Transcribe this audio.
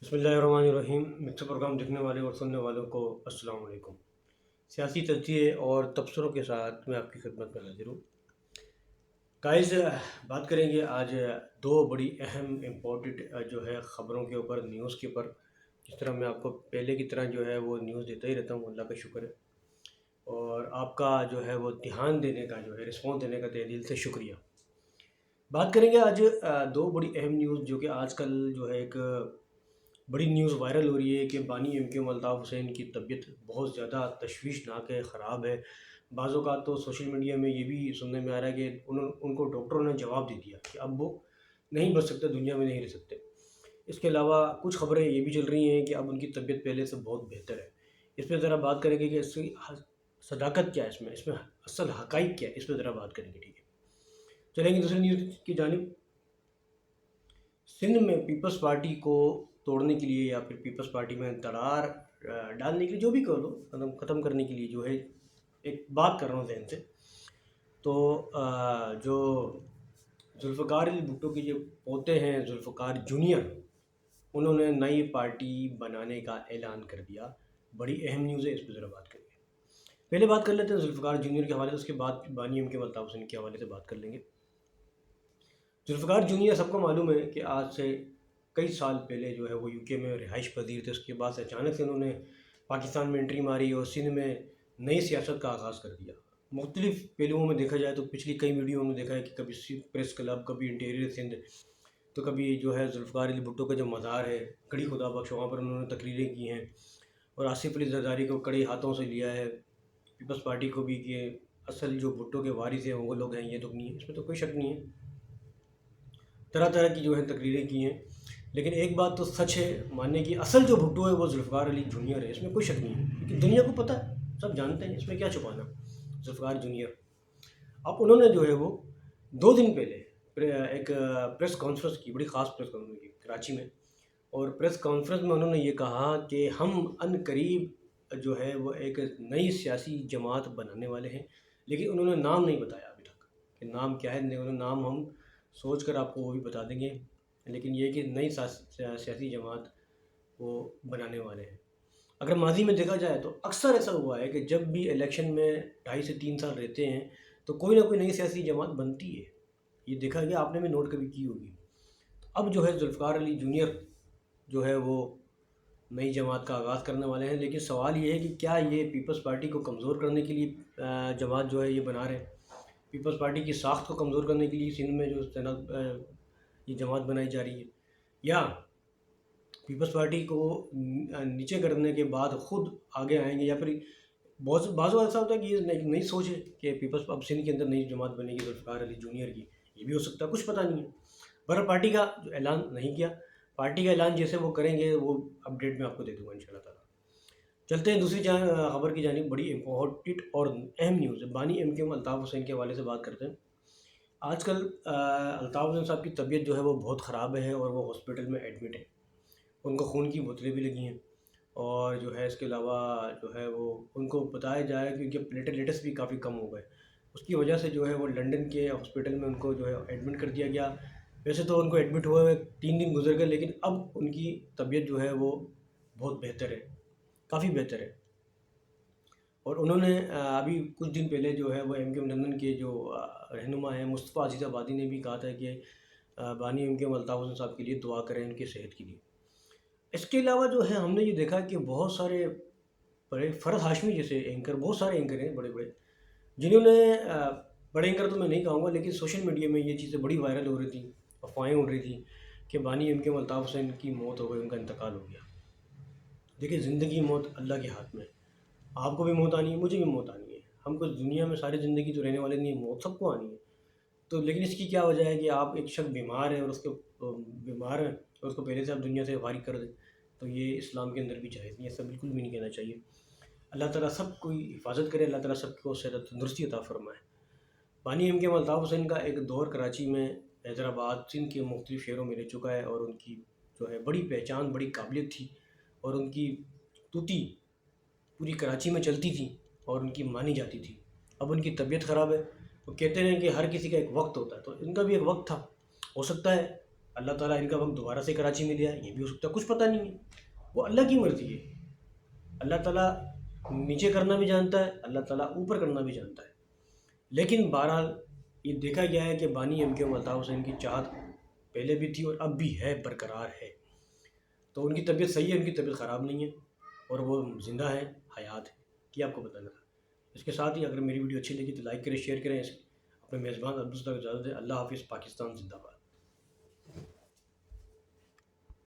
बिस्मिल्लाहिर्रहमानिर्रहीम। Mix programme देखने वाले और सुनने वालों को अस्सलाम वालेकुम। सियासी तजिए और तबसरों के साथ मैं आपकी खिदमत में हाजिर हूँ। गाइस, बात करेंगे आज दो बड़ी अहम इम्पोर्टेंट जो है ख़बरों के ऊपर, न्यूज़ के ऊपर। जिस तरह मैं आपको पहले की तरह जो है वो न्यूज़ देता ही रहता हूँ, अल्लाह का शुक्र है। और आपका जो है वो ध्यान देने का, जो है रिस्पॉन्स देने का तहे दिल से शुक्रिया। बात करेंगे आज दो बड़ी अहम न्यूज़ जो कि आजकल जो है एक बड़ी न्यूज़ वायरल हो रही है कि बानी एमक्यूएम अल्ताफ़ हुसैन की तबीयत बहुत ज़्यादा तशवीशनाक है, ख़राब है। बाज़ औक़ात तो सोशल मीडिया में ये भी सुनने में आ रहा है कि उनको डॉक्टरों ने जवाब दे दिया कि अब वो नहीं बच सकते, दुनिया में नहीं रह सकते। इसके अलावा कुछ ख़बरें ये भी चल रही हैं कि अब उनकी तबीयत पहले से बहुत बेहतर है। इस पर ज़रा बात करेंगे कि इसकी सदाकत क्या है, इसमें असल हक़ाइक़ क्या है, इस पर ज़रा बात करेंगे, ठीक है। चलेंगे दूसरी न्यूज़ की जानिब। सिंध में पीपल्स पार्टी को तोड़ने के लिए या फिर पीपल्स पार्टी में दरार डालने के लिए, जो भी कह लो, मतलब ख़त्म करने के लिए, जो है एक बात कर रहा हूँ जहन से। तो जो जुल्फ़िकार अली भुट्टो के जो पोते हैं, जुल्फ़िकार जूनियर, उन्होंने नई पार्टी बनाने का ऐलान कर दिया। बड़ी अहम न्यूज़ है, इस पर ज़रा बात करेंगे। पहले बात कर लेते हैं जुल्फ़िकार जूनियर के हवाले से, उसके बाद बानी एमक्यूएम अल्ताफ़ हुसैन के हवाले से बात कर लेंगे। जुल्फ़िकार जूनियर सबको मालूम है कि आज से कई साल पहले जो है वो यूके में रिहाइश पजीर थे। उसके बाद से अचानक से उन्होंने पाकिस्तान में एंट्री मारी और सिंध में नई सियासत का आगाज़ कर दिया। मुख्तलिफ़ पहलुओं में देखा जाए तो पिछली कई वीडियो में देखा है कि कभी प्रेस क्लब, कभी इंटीरियर सिंध, तो कभी जो है जुल्फ़िकार अली भुट्टो का जो मज़ार है कड़ी खुदा बख्श, वहाँ पर उन्होंने तकरीरें की हैं और आसिफ अली ज़रदारी को कड़े हाथों से लिया है। पीपल्स पार्टी को भी कि असल जो भुट्टो के वारिस हैं वो लोग हैं, ये तो नहीं है, इसमें तो कोई शक नहीं है। तरह तरह की जो है तकरीरें की हैं। लेकिन एक बात तो सच है मानने की, असल जो भुट्टो है वो जुल्फ़िकार अली जूनियर है, इसमें कोई शक नहीं है, क्योंकि दुनिया को पता है, सब जानते हैं, इसमें क्या छुपाना। जुल्फ़िकार जूनियर, अब उन्होंने जो है वो 2 दिन पहले एक प्रेस कॉन्फ्रेंस की, बड़ी ख़ास प्रेस कॉन्फ्रेंस की कराची में। और प्रेस कॉन्फ्रेंस में उन्होंने ये कहा कि हम अनकरीब जो है वो एक नई सियासी जमात बनाने वाले हैं। लेकिन उन्होंने नाम नहीं बताया अभी तक कि नाम क्या है। उन्होंने नाम हम सोच कर आपको वो भी बता देंगे, लेकिन ये कि नई सियासी जमात वो बनाने वाले हैं। अगर माजी में देखा जाए तो अक्सर ऐसा हुआ है कि जब भी इलेक्शन में 2.5 से 3 साल रहते हैं तो कोई ना कोई नई सियासी जमात बनती है। ये देखा गया, आपने भी नोट कभी की होगी। अब जो है जुल्फ़िकार अली जूनियर जो है वो नई जमात का आगाज़ करने वाले हैं। लेकिन सवाल ये है कि क्या ये पीपल्स पार्टी को कमज़ोर करने के लिए जमात जो है ये बना रहे हैं, पीपल्स पार्टी की साख्त को कमज़ोर करने के लिए सिंध में जो ये जमात बनाई जा रही है, या पीपल्स पार्टी को नीचे करने के बाद ख़ुद आगे आएंगे, या फिर बहुत बाज़ ऐसा होता है कि ये नई सोच है कि पीपल्स अब सिंध के अंदर नई जमात बनेगी जुल्फ़िकार अली जूनियर की। ये भी हो सकता है, कुछ पता नहीं है। पर पार्टी का जो ऐलान नहीं किया, पार्टी का ऐलान जैसे वो करेंगे वो अपडेट मैं आपको दे दूँगा इंशाल्लाह ताला। चलते हैं दूसरी खबर की जानिब। बड़ी इम्पोर्टेंट और अहम न्यूज़ है, बानी एमक्यूएम अल्ताफ़ हुसैन के हवाले से बात करते हैं। आजकल अल्ताफ़ हुसैन साहब की तबीयत जो है वो बहुत ख़राब है और वो हॉस्पिटल में एडमिट है। उनको खून की बोतलें भी लगी हैं और जो है इसके अलावा जो है वो उनको बताया जा रहा है कि उनके प्लेटलेट्स भी काफ़ी कम हो गए। उसकी वजह से जो है वो लंदन के हॉस्पिटल में उनको जो है एडमिट कर दिया गया। वैसे तो उनको एडमिट हुए हुए 3 दिन गुजर गए, लेकिन अब उनकी तबीयत जो है वो बहुत बेहतर है, काफ़ी बेहतर है। और उन्होंने अभी कुछ दिन पहले जो है वो एमक्यूएम लंदन के जो रहनुमा हैं मुस्तफ़ा अज़ीज़ आबादी ने भी कहा था कि बानी एमक्यूएम अल्ताफ़ हुसैन साहब के लिए दुआ करें, उनकी सेहत के लिए। इसके अलावा जो है हमने ये देखा कि बहुत सारे बड़े फ़रहद हाशमी जैसे एंकर, बहुत सारे एंकर हैं बड़े बड़े, जिन्होंने बड़े एंकर तो मैं नहीं कहूँगा, लेकिन सोशल मीडिया में ये चीज़ें बड़ी वायरल हो रही थी, अफवाहें उड़ रही थी कि बानी एमक्यूएम अल्ताफ़ हुसैन की मौत हो गई, उनका इंतकाल हो गया। देखिए, ज़िंदगी मौत अल्लाह के हाथ में है। आपको भी मौत आनी है, मुझे भी मौत आनी है। हम कुछ दुनिया में सारी ज़िंदगी तो रहने वाले नहीं, मौत सबको आनी है। तो लेकिन इसकी क्या वजह है कि आप एक शख्स बीमार है और उसको बीमार है और उसको पहले से आप दुनिया से फारिग कर दें, तो ये इस्लाम के अंदर भी जायज़ नहीं है, ऐसा बिल्कुल भी नहीं कहना चाहिए। अल्लाह ताला सबकी हिफाजत करे, अल्लाह ताला सबको सेहत तंदुरुस्ती अता फ़रमाए। बानी एमक्यूएम अल्ताफ़ हुसैन का एक दौर कराची में, हैदराबाद, सिंध के मुख्तलिफ़ शहरों में रह चुका है और उनकी जो है बड़ी पहचान, बड़ी काबिलियत थी और उनकी तूती पूरी कराची में चलती थी और उनकी मानी जाती थी। अब उनकी तबीयत ख़राब है। वो कहते हैं कि हर किसी का एक वक्त होता है, तो इनका भी एक वक्त था। हो सकता है اللہ تعالیٰ ان کا وقت دوبارہ سے کراچی میں لیا ہے، یہ بھی ہو سکتا ہے، کچھ پتہ نہیں ہے، وہ اللہ کی مرضی ہے۔ اللہ تعالیٰ نیچے کرنا بھی جانتا ہے، اللہ تعالیٰ اوپر کرنا بھی جانتا ہے، لیکن بہرحال یہ دیکھا گیا ہے کہ بانی ایم کے الطاف حسین کی چاہت پہلے بھی تھی اور اب بھی ہے، برقرار ہے۔ تو ان کی طبیعت صحیح ہے، ان کی طبیعت خراب نہیں ہے، اور وہ زندہ ہے، حیات ہے، یہ آپ کو بتانا تھا۔ اس کے ساتھ ہی اگر میری ویڈیو اچھی لگی تو لائک کریں، شیئر کریں، اپنے میزبان عبدالستر کو اجازت دیں۔ اللہ حافظ، پاکستان زندہ باد۔